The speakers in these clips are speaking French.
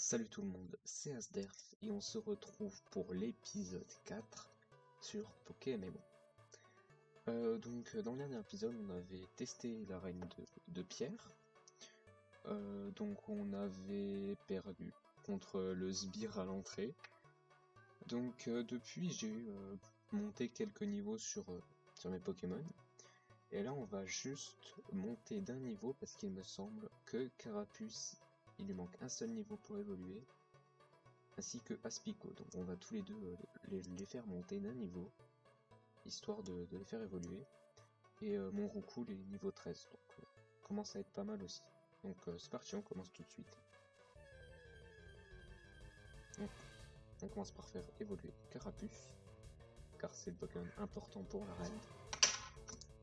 Salut tout le monde, c'est Asderf et on se retrouve pour l'épisode 4 sur PokéMMO. Dans le dernier épisode on avait testé l'arène de pierre. Donc on avait perdu contre le sbire à l'entrée. Depuis j'ai monté quelques niveaux sur mes Pokémon. Et là on va juste monter d'un niveau parce qu'il me semble que Carapuce, il lui manque un seul niveau pour évoluer, ainsi que Aspico. Donc on va tous les deux les faire monter d'un niveau, histoire de les faire évoluer. Et mon Roucoule est niveau 13, donc commence à être pas mal aussi. Donc c'est parti, on commence tout de suite. Donc, on commence par faire évoluer Carapuce, car c'est le Pokémon important pour la reine.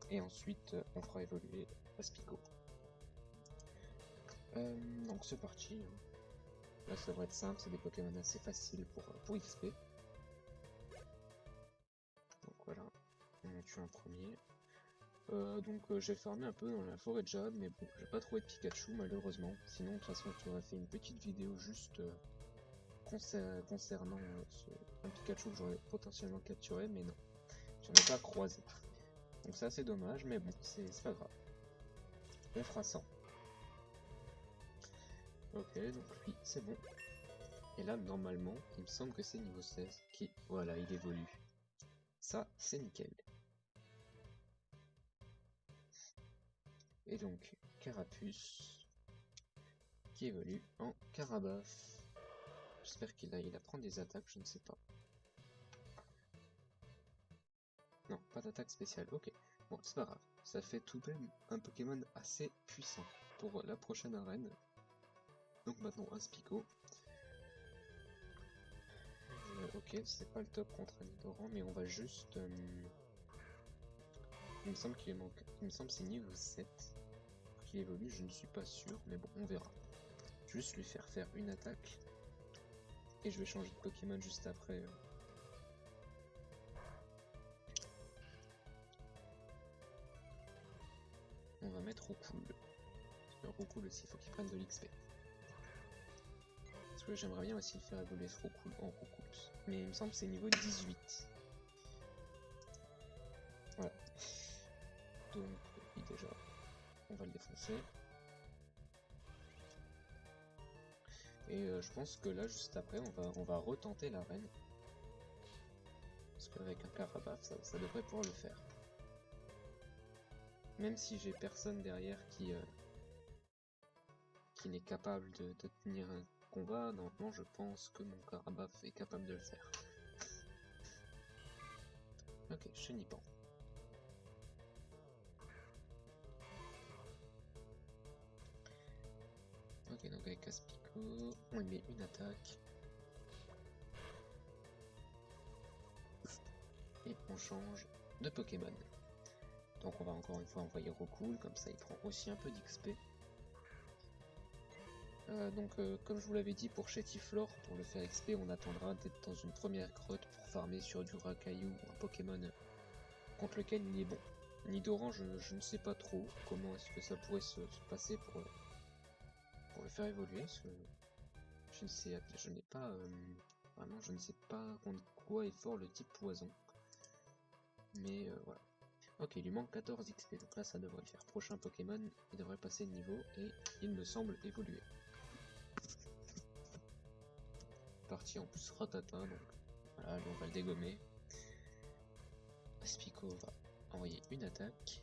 Et ensuite on fera évoluer Aspico. Donc c'est parti. Là ça devrait être simple, c'est des Pokémon assez faciles pour XP. Donc voilà, on tue un premier. J'ai farmé un peu dans la forêt de jade, mais bon, j'ai pas trouvé de Pikachu malheureusement. Sinon de toute façon je t'aurais fait une petite vidéo juste concernant un Pikachu que j'aurais potentiellement capturé, mais non, j'en ai pas croisé. Donc c'est assez dommage, mais bon, c'est pas grave. On fera 100. Ok, donc lui, c'est bon. Et là, normalement, il me semble que c'est niveau 16 qui... Voilà, il évolue. Ça, c'est nickel. Et donc, Carapuce, qui évolue en Carabaf. J'espère qu'il apprend des attaques, je ne sais pas. Non, pas d'attaque spéciale, ok. Bon, c'est pas grave. Ça fait tout de même un Pokémon assez puissant pour la prochaine arène. Donc maintenant, Aspico. Ok, c'est pas le top contre un Nidoran, mais on va juste... il me semble qu'il manque... Il me semble que c'est niveau 7 qu'il évolue, je ne suis pas sûr, mais bon, on verra. Juste lui faire une attaque. Et je vais changer de Pokémon juste après. On va mettre Roucoule. Le Roucoule aussi, il faut qu'il prenne de l'XP. Parce que j'aimerais bien aussi le faire évoluer ce Roucoule en Roucoule. Mais il me semble que c'est niveau 18. Voilà. Donc, lui déjà, on va le défoncer. Et je pense que là, juste après, on va retenter l'arène. Parce qu'avec un Carabaf, ça devrait pouvoir le faire. Même si j'ai personne derrière qui n'est capable de tenir un combat, normalement je pense que mon Carabaf est capable de le faire. Ok, Chenipan. Ok, donc avec Aspico, on lui met une attaque. Et on change de Pokémon. Donc on va encore une fois envoyer Roucoule, comme ça il prend aussi un peu d'XP. Comme je vous l'avais dit pour Chétiflore, pour le faire XP, on attendra d'être dans une première grotte pour farmer sur du Rakaillou, un Pokémon contre lequel il est bon. Nidoran, je ne sais pas trop comment est-ce que ça pourrait se passer pour le faire évoluer, parce que je n'ai pas vraiment, je ne sais pas contre quoi est fort le type poison. Mais voilà. Ok, il lui manque 14 XP, donc là ça devrait le faire. Prochain Pokémon, il devrait passer de niveau et il me semble évoluer. Parti en plus Ratata, donc voilà, on va le dégommer. Aspico va envoyer une attaque.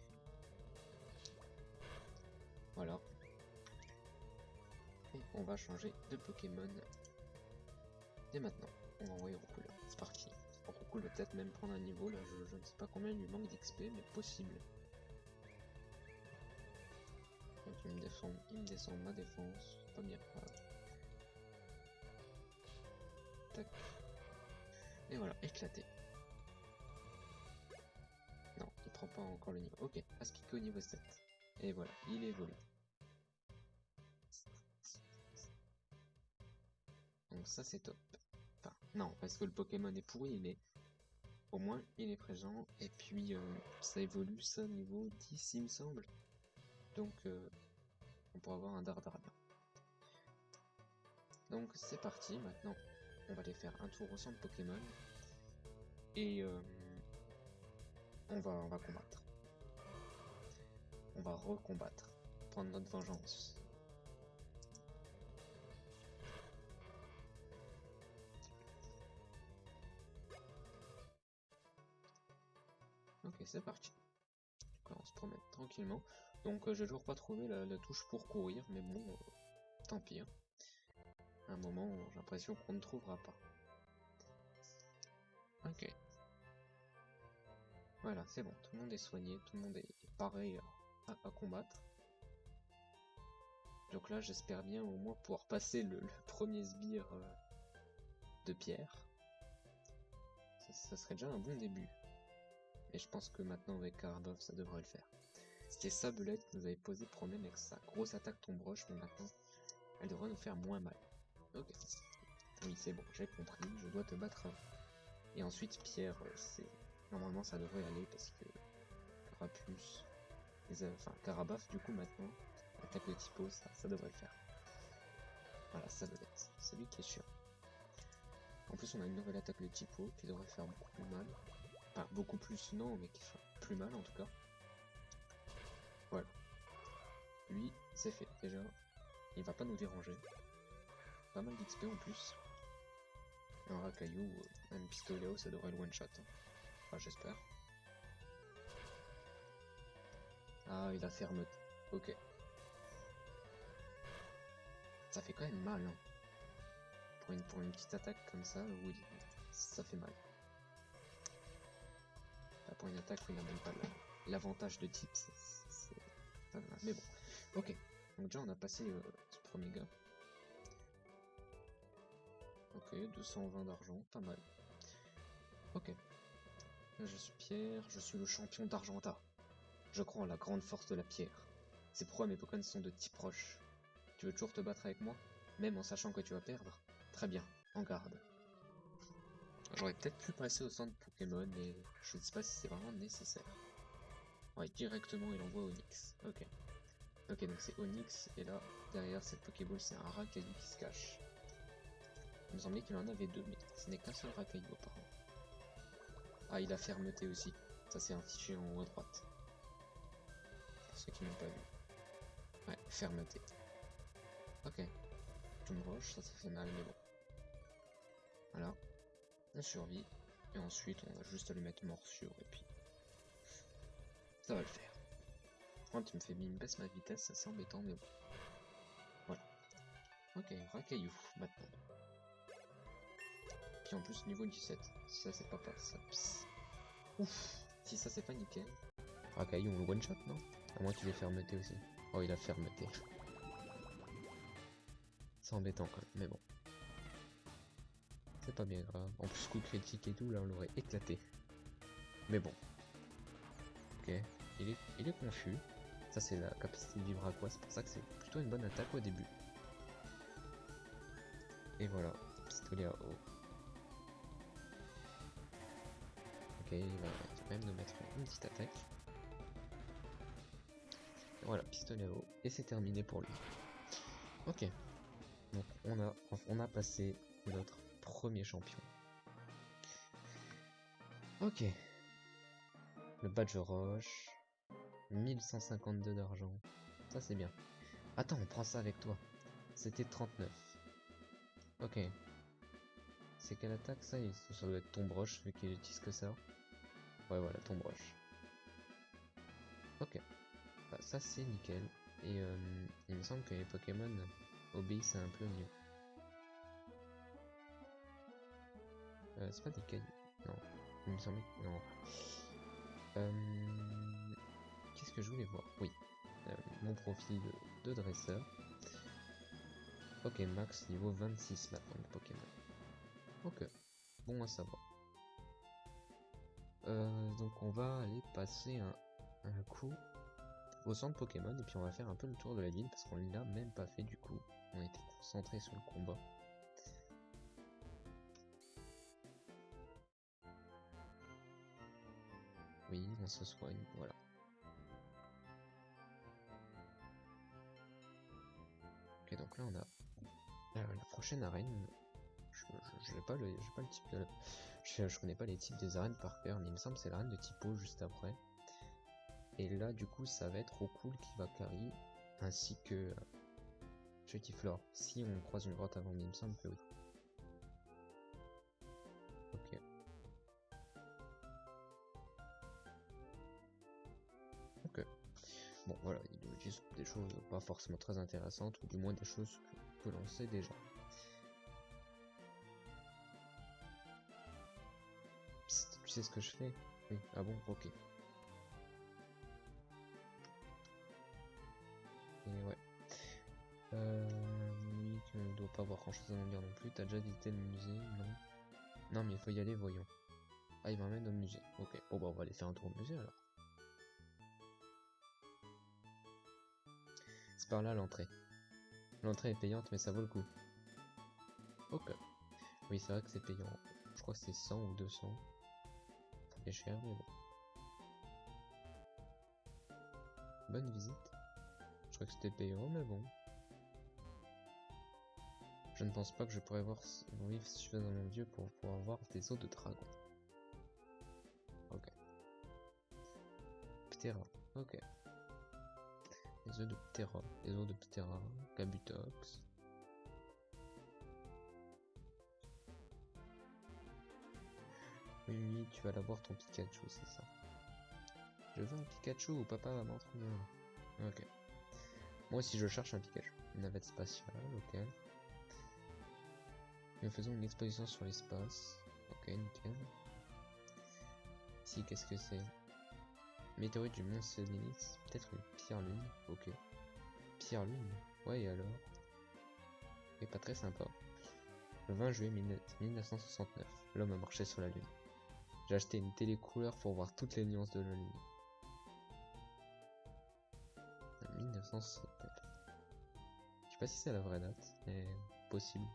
Voilà. Et on va changer de Pokémon. Et maintenant, on va envoyer Roucoule. C'est parti. Roucoule va peut-être même prendre un niveau, là je ne sais pas combien il lui manque d'XP, mais possible. Donc il me descend ma défense, pas bien grave. Tac. Et voilà, éclaté. Non, il prend pas encore le niveau. Ok, Aspico niveau 7. Et voilà, il évolue. Donc ça c'est top. Enfin, non, parce que le Pokémon est pourri, mais au moins il est présent. Et puis ça évolue ça niveau 10 il me semble. Donc on pourra avoir un Dardarnia. Donc c'est parti, maintenant on va aller faire un tour au centre Pokémon et on va combattre. On va recombattre, prendre notre vengeance. Ok, c'est parti. Donc là, on se promène tranquillement. Donc j'ai toujours pas trouvé la touche pour courir, mais bon, tant pis. Hein. À un moment, j'ai l'impression qu'on ne trouvera pas. Ok. Voilà, c'est bon, tout le monde est soigné, tout le monde est pareil à combattre. Donc là, j'espère bien au moins pouvoir passer le premier sbire de pierre. Ça serait déjà un bon début. Et je pense que maintenant avec Karabov, ça devrait le faire. C'était Sablette qui nous avait posé problème avec sa grosse attaque tombe roche, mais maintenant, elle devrait nous faire moins mal. Ok. Oui, c'est bon, j'ai compris, je dois te battre. Et ensuite, pierre, c'est... Normalement, ça devrait aller parce que Carapuce... Enfin, Karabaf, du coup, maintenant, attaque de typo, ça devrait le faire. Voilà, Sablette, c'est lui qui est chiant. En plus, on a une nouvelle attaque de typo qui devrait faire beaucoup plus mal. Enfin, beaucoup plus, non, mais qui fait plus mal en tout cas. Voilà. Lui, c'est fait, déjà. Il va pas nous déranger. Pas mal d'XP en plus. Un Rakaillou, un Pistoléo, ça devrait le one-shot. Enfin, j'espère. Ah, il a fermé. Ok. Ça fait quand même mal, hein. Pour une petite attaque comme ça, oui, ça fait mal. Enfin, pour une attaque où il n'a même pas l'avantage de type, c'est pas mal. Mais bon, ok. Donc déjà, on a passé ce premier gars. Ok, 220 d'argent, pas mal. Ok. Là, je suis Pierre, je suis le champion d'Argenta. Je crois en la grande force de la pierre. C'est pourquoi mes Pokémon sont de type roche. Tu veux toujours te battre avec moi, même en sachant que tu vas perdre? Très bien, en garde. J'aurais peut-être pu passer au centre Pokémon, mais je ne sais pas si c'est vraiment nécessaire. Ouais, directement il envoie Onix. Ok. Ok, donc c'est Onix, et là, derrière cette Pokéball, c'est un Rakaillou qui se cache. Il me semblait qu'il en avait deux, mais ce n'est qu'un seul Rakaillou apparemment. Ah, il a fermeté aussi. Ça, c'est affiché en haut à droite. Pour ceux qui n'ont pas vu. Ouais, fermeté. Ok. Tombe roche, ça fait mal, mais bon. Voilà. On survit. Et ensuite, on va juste lui mettre morsure, et puis... ça va le faire. Oh, tu me baisse ma vitesse, ça c'est embêtant, mais bon. Voilà. Ok, Rakaillou, maintenant. Puis en plus, niveau 17. Ça, c'est pas ça. Psst. Ouf. Si ça, c'est pas nickel. Rakaillou, on le one-shot, non? À moins qu'il ait fermeté aussi. Oh, il a fermeté. C'est embêtant quand même, mais bon. C'est pas bien grave. En plus, coup critique et tout, là, on l'aurait éclaté. Mais bon. Ok. Il est confus. Ça, c'est la capacité de vivre à quoi? C'est pour ça que c'est plutôt une bonne attaque au début. Et voilà. Pistolet à eau. Ok, il va quand même nous mettre une petite attaque. Et voilà, pistolet à eau. Et c'est terminé pour lui. Ok. Donc on a passé notre premier champion. Ok. Le badge roche. 1152 d'argent. Ça c'est bien. Attends, on prend ça avec toi. C'était 39. Ok. C'est quelle attaque ça? Ça doit être tombe roche vu qu'il utilise que ça. Ouais voilà, tombe roche. Ok. Bah, ça c'est nickel. Et il me semble que les Pokémon obéissent un peu mieux. C'est pas des cailloux. Non. Il me semblait que... Non. Qu'est-ce que je voulais voir? Oui. Mon profil de dresseur. Ok, max niveau 26 maintenant de Pokémon. Ok. Bon à savoir. Donc on va aller passer un coup au centre Pokémon et puis on va faire un peu le tour de la ville parce qu'on l'a même pas fait du coup. On était concentré sur le combat. Oui, on se soigne, voilà. Ok, donc là on a La prochaine arène, j'ai pas le type de... Je connais pas les types des arènes par cœur, mais il me semble que c'est l'arène de type eau juste après. Et là, du coup, ça va être Rocool qui va carry, ainsi que Chetiflor. Si on croise une grotte avant, mais il me semble que oui. Ok. Ok. Bon, voilà, il nous dit des choses pas forcément très intéressantes, ou du moins des choses que l'on sait déjà. Psst, tu sais ce que je fais? Oui. Ah bon? Ok. Et ouais. Oui, tu ne dois pas avoir grand chose à en dire non plus. T'as déjà visité le musée? Non. Non, mais il faut y aller, voyons. Ah, il m'emmène au musée. Ok. Bon, bah, on va aller faire un tour au musée alors. C'est par là l'entrée. L'entrée est payante, mais ça vaut le coup. Ok. Oui, c'est vrai que c'est payant. Je crois que c'est 100 ou 200. C'est cher, mais bon. Bonne visite. Je crois que c'était payant, mais bon. Je ne pense pas que je pourrais vivre suffisamment vieux pour pouvoir voir des os de dragon. Ok. Ptera. Ok. Les œufs de Ptera. Les os de Ptera. Kabutox. Oui, tu vas l'avoir ton Pikachu, c'est ça. Je veux un Pikachu, papa va m'en trouver un. Ok. Moi aussi je cherche un Pikachu. Une navette spatiale, ok. Nous faisons une exposition sur l'espace. Ok, nickel. Ici, qu'est-ce que c'est? Météorite du mont Cenis. Peut-être une pierre lune. Ok. Pierre lune? Ouais, et alors? Et pas très sympa. Le 20 juillet 1969, l'homme a marché sur la lune. J'ai acheté une télé couleur pour voir toutes les nuances de la lune. 1969. Je sais pas si c'est la vraie date, mais possible.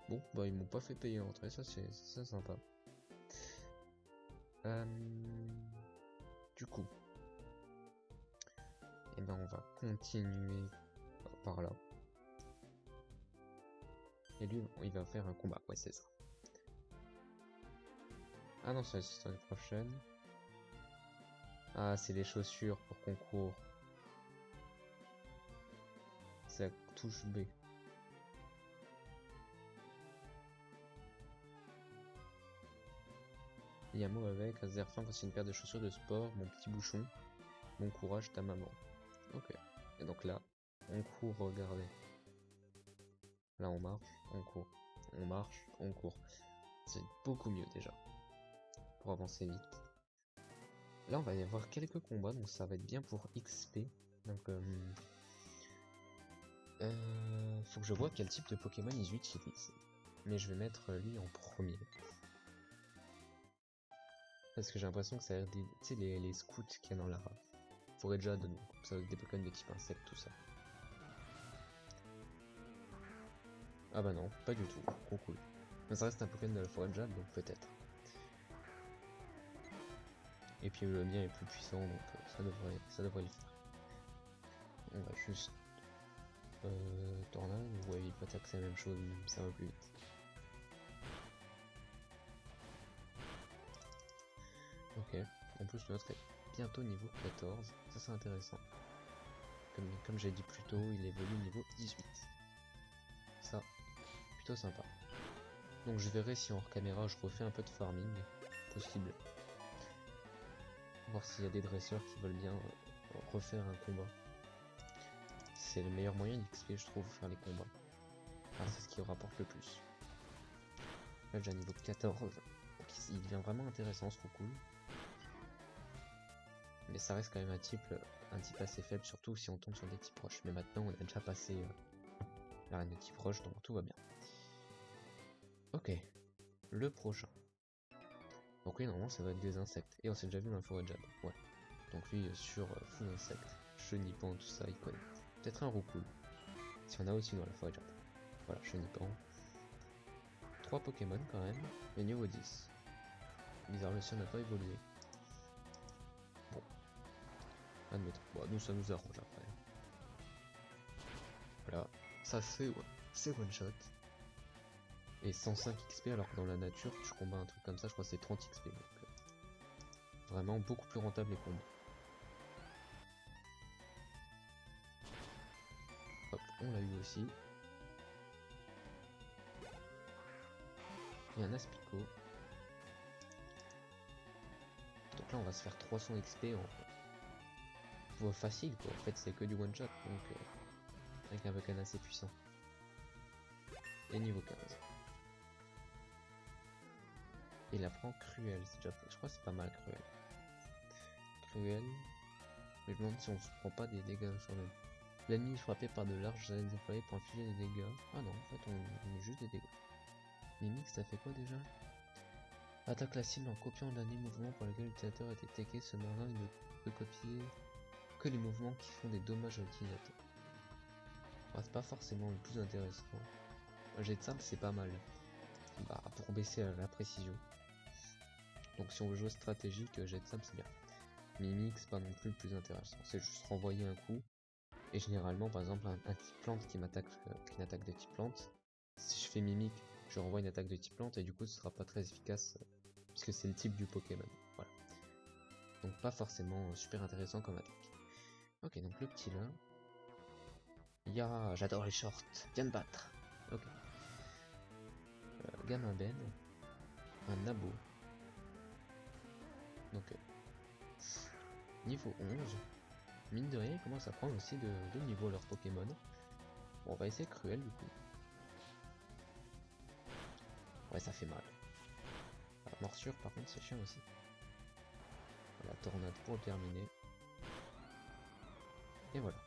Bon, bah ils m'ont pas fait payer l'entrée, ça c'est sympa. Du coup, et ben on va continuer par là. Et lui, il va faire un combat, ouais c'est ça. Ah non, c'est la histoire prochaine. Ah, c'est les chaussures pour concours. C'est la touche B. Il y a un mot avec, Azerfin, voici une paire de chaussures de sport, mon petit bouchon. Bon courage, ta maman. Ok. Et donc là, on court, regardez. Là, on marche, on court. On marche, on court. C'est beaucoup mieux déjà. Pour avancer vite. Là, on va y avoir quelques combats, donc ça va être bien pour XP. Donc, faut que je vois quel type de Pokémon ils utilisent. Mais je vais mettre lui en premier. Parce que j'ai l'impression que ça a l'air des... Tu sais, les scouts qu'il y a dans la forêt de Jade, donc ça va être des Pokémon de type insecte, tout ça. Ah bah non, pas du tout. Trop cool. Mais ça reste un Pokémon de la forêt de Jade, donc peut-être. Et puis le mien est plus puissant, donc ça devrait le faire. On va juste... Tornade, ouais, il peut attaquer la même chose, même ça va plus vite. Ok, en plus le nôtre est bientôt niveau 14, ça c'est intéressant. Comme j'ai dit plus tôt, il évolue niveau 18. Ça, plutôt sympa. Donc je verrai si hors caméra je refais un peu de farming, possible. Voir s'il y a des dresseurs qui veulent bien refaire un combat. C'est le meilleur moyen d'XP je trouve, faire les combats. Enfin, c'est ce qui rapporte le plus. Là j'ai un niveau 14, donc il devient vraiment intéressant, c'est trop cool. Mais ça reste quand même un type assez faible, surtout si on tombe sur des types proches. Mais maintenant on a déjà passé l'arène de type proche, donc tout va bien. Ok, le prochain. Donc oui, normalement ça va être des insectes. Et on s'est déjà vu dans la forêt de Jade. Ouais. Donc lui, sur full insectes, chenipan, tout ça, il connaît. Peut-être un Roucoule. Si on a aussi dans la forêt de Jade. Voilà, chenipan. 3 Pokémon quand même, mais niveau 10. Bizarre, le sien n'a pas évolué. Bon. Admettons. Bon, nous ça nous arrange après. Voilà. Ça c'est ouais. c'est one shot. Et 105 XP alors que dans la nature tu combats un truc comme ça, je crois que c'est 30 XP. Donc vraiment beaucoup plus rentable les combos. Hop, on l'a eu aussi. Il y a un Aspico. Donc là on va se faire 300 XP en facile quoi. En fait c'est que du one shot donc avec un Vulcan assez puissant. Et niveau 15. Et il apprend Cruel, c'est déjà, je crois que c'est pas mal Cruel. Cruel. Mais je me demande si on se prend pas des dégâts sur lui. L'ennemi est frappé par de larges ailes déployées pour infliger des dégâts. Ah non, en fait on met juste des dégâts. Mimic, ça fait quoi déjà? Attaque la cible en copiant le dernier mouvement pour lequel l'utilisateur a été tagué. Ce marin il ne peut copier que les mouvements qui font des dommages à l'utilisateur. Ah, c'est pas forcément le plus intéressant. Jet de simple c'est pas mal. Bah, pour baisser la précision. Donc si on veut jouer stratégique, jet de simple c'est bien. Mimic c'est pas non plus le plus intéressant. C'est juste renvoyer un coup. Et généralement par exemple un type plante qui m'attaque, qui attaque de type plante. Si je fais Mimic, je renvoie une attaque de type plante et du coup ce sera pas très efficace puisque c'est le type du Pokémon. Voilà. Donc pas forcément super intéressant comme attaque. Ok, donc le petit là. Ya, j'adore les shorts. Viens me battre. Ok. Gamin Ben. Un Nabo. Donc niveau 11. Mine de rien, ils commencent à prendre aussi de niveau leur Pokémon. Bon, on va essayer Cruel du coup. Ouais, ça fait mal. La morsure par contre c'est chiant aussi. La tornade pour terminer. Et voilà.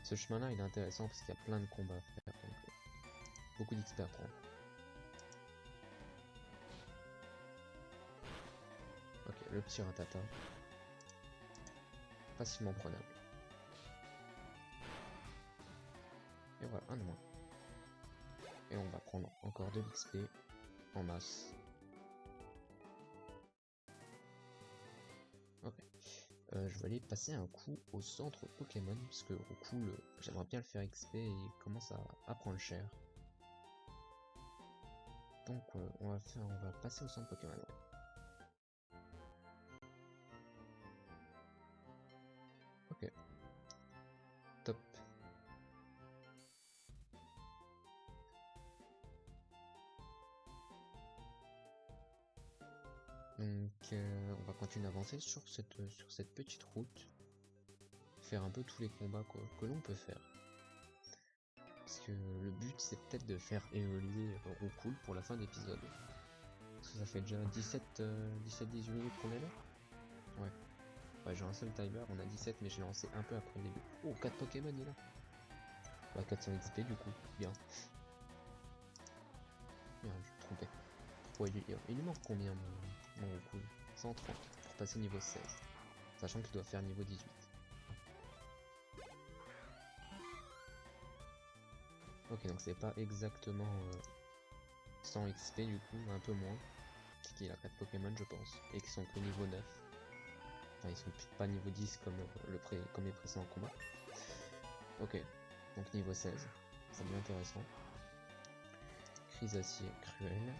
Ce chemin là il est intéressant parce qu'il y a plein de combats à faire. Donc, beaucoup d'XP à prendre. Ok, le petit Ratata. Facilement prenable. Et voilà, un de moins. Et on va prendre encore de l'XP en masse. Ok. Je vais aller passer un coup au centre Pokémon, parce que au coup, j'aimerais bien le faire XP et il commence à prendre cher. Donc on va passer au centre Pokémon. Ouais. Ok. Top. Donc on va continuer à avancer sur cette petite route. Faire un peu tous les combats que l'on peut faire. Parce que le but c'est peut-être de faire évoluer Roucoule pour la fin d'épisode. Parce que ça fait déjà 17-18 minutes qu'on est là. Ouais. Ouais, j'ai un seul timer, on a 17 mais j'ai lancé un peu après le début. Oh, 4 Pokémon il est là. Bah 400 XP du coup, bien. Bien, je me trompais. Ouais, il lui manque combien mon Roucoule? 130 pour passer niveau 16. Sachant qu'il doit faire niveau 18. Ok, donc c'est pas exactement 100 XP du coup, un peu moins. Qu'il a 4 Pokémon je pense, et qui sont que niveau 9. Enfin ils sont pas niveau 10 comme les précédents combats. Ok, donc niveau 16, ça devient intéressant. Crise acier, Cruel.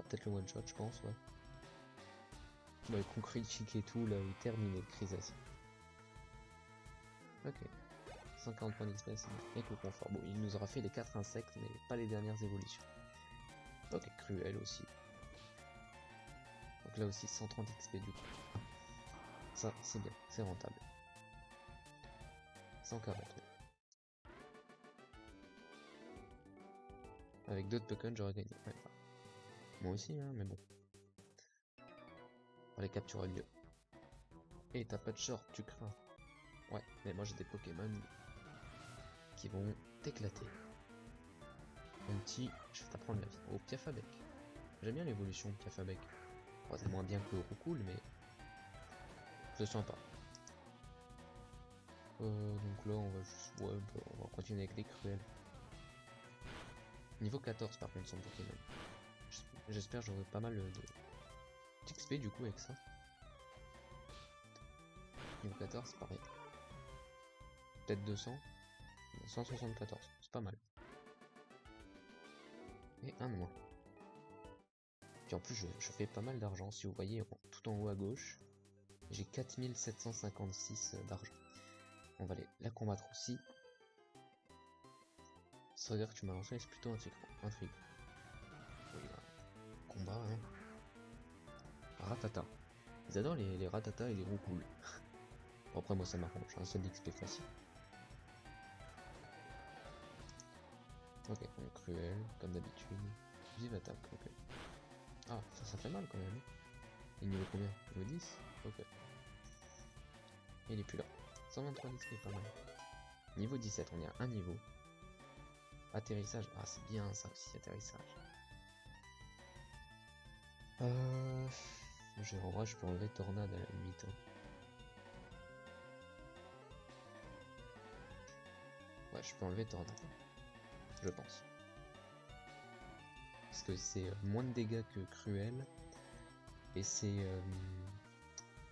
Peut-être le one shot je pense, ouais. Ouais, con critique et tout, là, il terminé, Crise acier. Ok. 50 points d'XP avec le confort. Bon, il nous aura fait les 4 insectes, mais pas les dernières évolutions. Ok, Cruel aussi. Donc là aussi 130 XP du coup. Ça, c'est bien, c'est rentable. 140. Avec d'autres Pokémon, j'aurais gagné. Ouais. Moi aussi, hein, mais bon. On va les capturer mieux. Et t'as pas de short, tu crains. Ouais, mais moi j'ai des Pokémon qui vont t'éclater. Mon petit, je vais t'apprendre la vie. Oh, Piafabec. J'aime bien l'évolution de Piafabec. Oh, c'est moins bien que le Roucoule, mais c'est sympa. Donc là, on va juste... Ouais, on va continuer avec les Cruels. Niveau 14 par contre, son Pokémon. J'espère que j'aurai pas mal d'XP du coup avec ça. Niveau 14, pareil. peut-être 200. 174, c'est pas mal. Et un de moins. Puis en plus, je fais pas mal d'argent. Si vous voyez, tout en haut à gauche, j'ai 4756 d'argent. On va aller la combattre aussi. Ça veut dire que tu m'as lancé, c'est plutôt intriguant. Oui, bah, combat, hein. Ratata. Ils adorent les ratata et les roucoules. Bon, après, moi, ça m'arrange. Un seul d'XP facile. Ok, donc cruel, comme d'habitude. Vive attaque, ok. Ah, ça fait mal quand même. Il niveau combien? Niveau 10? Ok. Il est plus là. 123 d'XP, pas mal. Niveau 17, on est à un niveau. Atterrissage, ah c'est bien ça aussi, atterrissage. En vrai, je peux enlever tornade à la limite. Hein. Ouais, je peux enlever tornade. Je pense. Parce que c'est moins de dégâts que cruel. Et c'est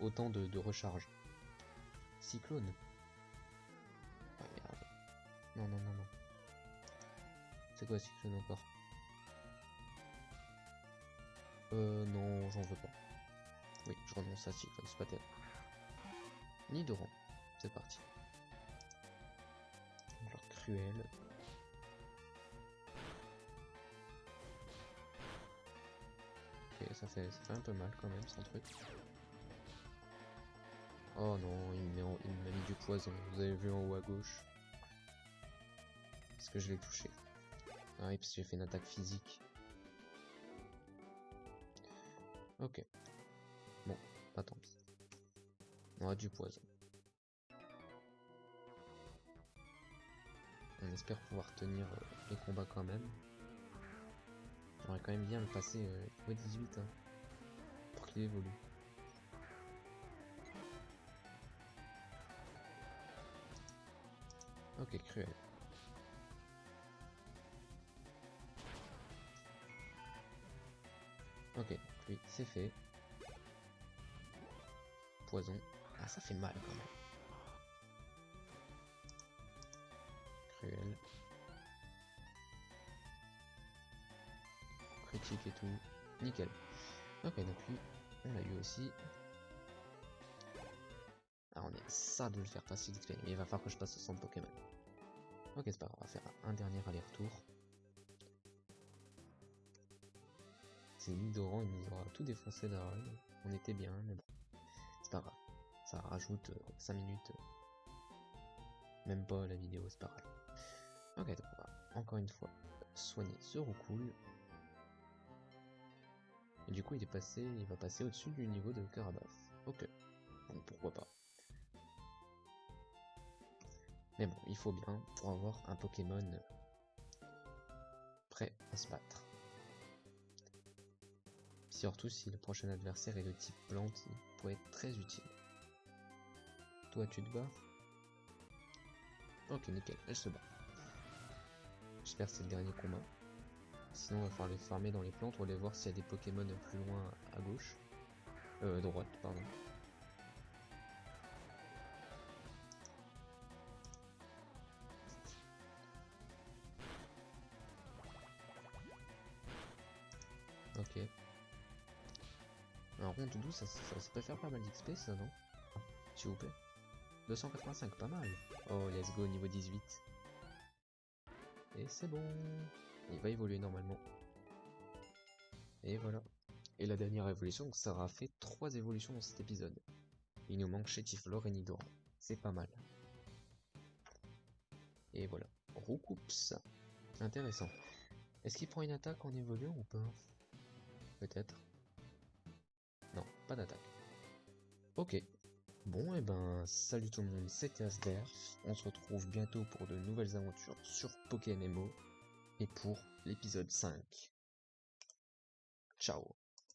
autant de recharge. Cyclone. Ah merde. Non, non, non, non. C'est quoi cyclone encore? Non, j'en veux pas. Oui, je renonce à cyclone, c'est pas terrible. Nidoran, c'est parti. Alors cruel. Ok, ça fait un peu mal quand même, son truc. Oh non, il m'a mis du poison. Vous avez vu en haut à gauche. Est-ce que je l'ai touché? Ah oui, parce que j'ai fait une attaque physique. Ok. Bon, pas tant pis. On a du poison. On espère pouvoir tenir les combats quand même. J'aimerais quand même bien le passer niveau 18 hein, pour qu'il évolue. Ok, cruel. Ok, lui, c'est fait. Poison. Ah, ça fait mal quand même. Cruel. Critique et tout. Nickel. Ok, donc lui, on l'a eu aussi. Ah, on est à ça de le faire passer d'XP, mais il va falloir que je passe au centre Pokémon. Ok, c'est pas grave, on va faire un dernier aller-retour. C'est Nidoran, il nous aura tout défoncé là. On était bien, mais bon. C'est pas grave. Ça rajoute 5 minutes. Même pas la vidéo, c'est pas grave. Ok, donc on va encore une fois soigner ce Roucoule. Et du coup, il va passer au-dessus du niveau de Carabosse. Ok, donc pourquoi pas. Mais bon, il faut bien pour avoir un Pokémon prêt à se battre. Surtout si le prochain adversaire est de type plante, il pourrait être très utile. Toi, tu te bats? Ok, nickel, elle se bat. J'espère que c'est le dernier combat. Sinon, il va falloir les farmer dans les plantes. On va aller voir s'il y a des Pokémon plus loin à gauche. Droite, pardon. Ok. Un Rondoudou, ça peut faire pas mal d'XP, ça, non? S'il vous plaît. 285, pas mal. Oh, let's go, niveau 18. Et c'est bon. Il va évoluer normalement. Et voilà. Et la dernière évolution, donc ça aura fait 3 évolutions dans cet épisode. Il nous manque Chétiflore et Nidoran. C'est pas mal. Et voilà. Roucoups. Intéressant. Est-ce qu'il prend une attaque en évoluant ou pas? Peut-être. Non, pas d'attaque. Ok. Bon, et ben, salut tout le monde, c'était Asderf. On se retrouve bientôt pour de nouvelles aventures sur PokéMMO et pour l'épisode 5. Ciao.